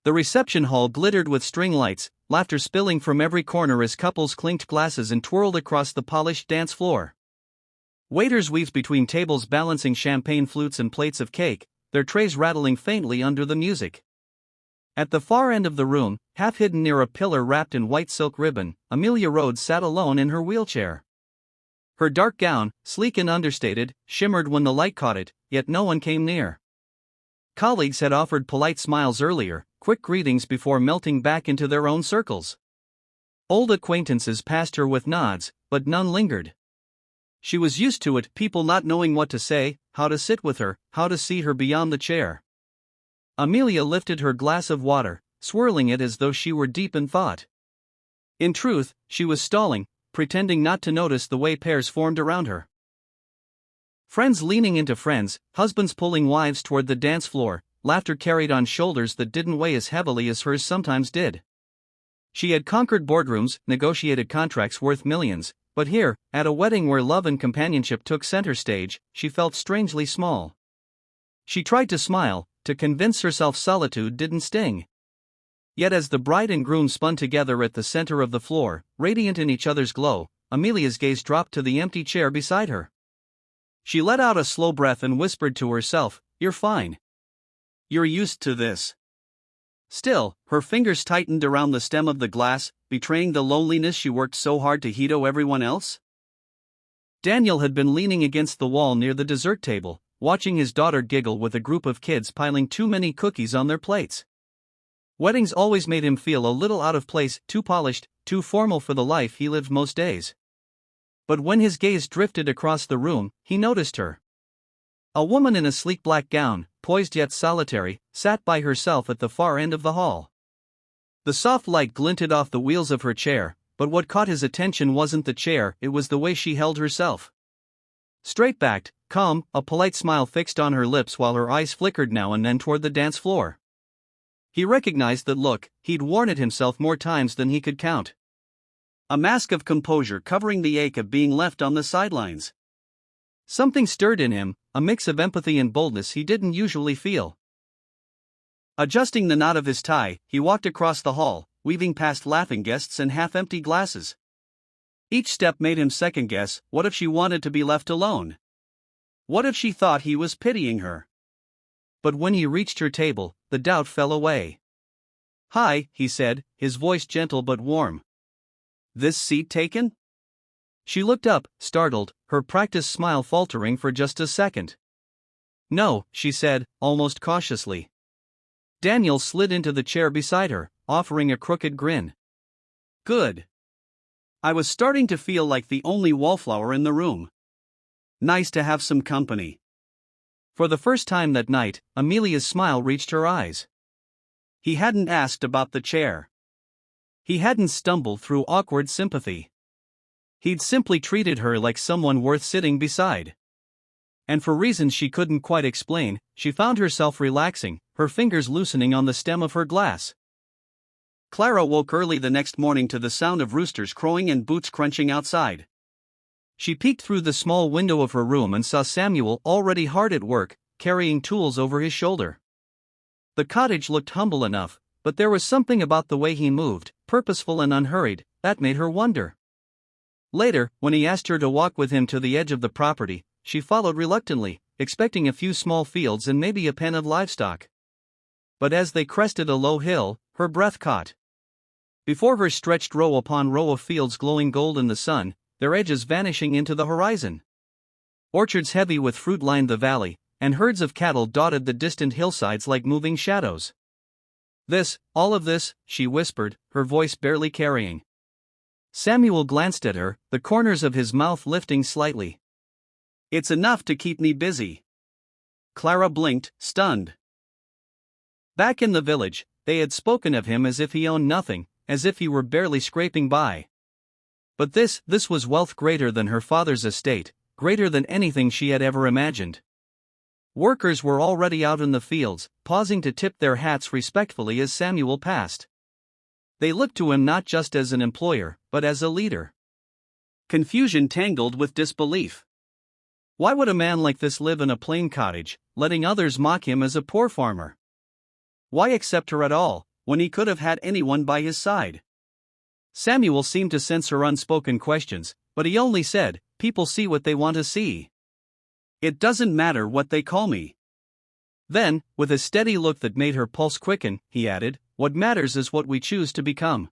The reception hall glittered with string lights, laughter spilling from every corner as couples clinked glasses and twirled across the polished dance floor. Waiters weaved between tables balancing champagne flutes and plates of cake, their trays rattling faintly under the music. At the far end of the room, half hidden near a pillar wrapped in white silk ribbon, Amelia Rhodes sat alone in her wheelchair. Her dark gown, sleek and understated, shimmered when the light caught it, yet no one came near. Colleagues had offered polite smiles earlier, quick greetings before melting back into their own circles. Old acquaintances passed her with nods, but none lingered. She was used to it, people not knowing what to say, how to sit with her, how to see her beyond the chair. Amelia lifted her glass of water, swirling it as though she were deep in thought. In truth, she was stalling, pretending not to notice the way pairs formed around her. Friends leaning into friends, husbands pulling wives toward the dance floor, laughter carried on shoulders that didn't weigh as heavily as hers sometimes did. She had conquered boardrooms, negotiated contracts worth millions, but here, at a wedding where love and companionship took center stage, she felt strangely small. She tried to smile, to convince herself solitude didn't sting. Yet as the bride and groom spun together at the center of the floor, radiant in each other's glow, Amelia's gaze dropped to the empty chair beside her. She let out a slow breath and whispered to herself, "You're fine. You're used to this." Still, her fingers tightened around the stem of the glass, betraying the loneliness she worked so hard to hedo everyone else. Daniel had been leaning against the wall near the dessert table, watching his daughter giggle with a group of kids piling too many cookies on their plates. Weddings always made him feel a little out of place, too polished, too formal for the life he lived most days. But when his gaze drifted across the room, he noticed her. A woman in a sleek black gown, poised yet solitary, sat by herself at the far end of the hall. The soft light glinted off the wheels of her chair, but what caught his attention wasn't the chair, it was the way she held herself. Straight-backed, calm, a polite smile fixed on her lips while her eyes flickered now and then toward the dance floor. He recognized that look, he'd worn it himself more times than he could count. A mask of composure covering the ache of being left on the sidelines. Something stirred in him, a mix of empathy and boldness he didn't usually feel. Adjusting the knot of his tie, he walked across the hall, weaving past laughing guests and half-empty glasses. Each step made him second-guess, what if she wanted to be left alone? What if she thought he was pitying her? But when he reached her table, the doubt fell away. "Hi," he said, his voice gentle but warm. "This seat taken?" She looked up, startled, her practiced smile faltering for just a second. "No," she said, almost cautiously. Daniel slid into the chair beside her, offering a crooked grin. "Good. I was starting to feel like the only wallflower in the room. Nice to have some company." For the first time that night, Amelia's smile reached her eyes. He hadn't asked about the chair. He hadn't stumbled through awkward sympathy. He'd simply treated her like someone worth sitting beside. And for reasons she couldn't quite explain, she found herself relaxing, her fingers loosening on the stem of her glass. Clara woke early the next morning to the sound of roosters crowing and boots crunching outside. She peeked through the small window of her room and saw Samuel already hard at work, carrying tools over his shoulder. The cottage looked humble enough, but there was something about the way he moved, purposeful and unhurried, that made her wonder. Later, when he asked her to walk with him to the edge of the property, she followed reluctantly, expecting a few small fields and maybe a pen of livestock. But as they crested a low hill, her breath caught. Before her stretched row upon row of fields glowing gold in the sun, their edges vanishing into the horizon. Orchards heavy with fruit lined the valley, and herds of cattle dotted the distant hillsides like moving shadows. All of this, she whispered, her voice barely carrying. Samuel glanced at her, the corners of his mouth lifting slightly. "It's enough to keep me busy." Clara blinked, stunned. Back in the village, they had spoken of him as if he owned nothing, as if he were barely scraping by. But this was wealth greater than her father's estate, greater than anything she had ever imagined. Workers were already out in the fields, pausing to tip their hats respectfully as Samuel passed. They looked to him not just as an employer, but as a leader. Confusion tangled with disbelief. Why would a man like this live in a plain cottage, letting others mock him as a poor farmer? Why accept her at all, when he could have had anyone by his side. Samuel seemed to sense her unspoken questions, but he only said, "People see what they want to see. It doesn't matter what they call me." Then, with a steady look that made her pulse quicken, he added, "What matters is what we choose to become."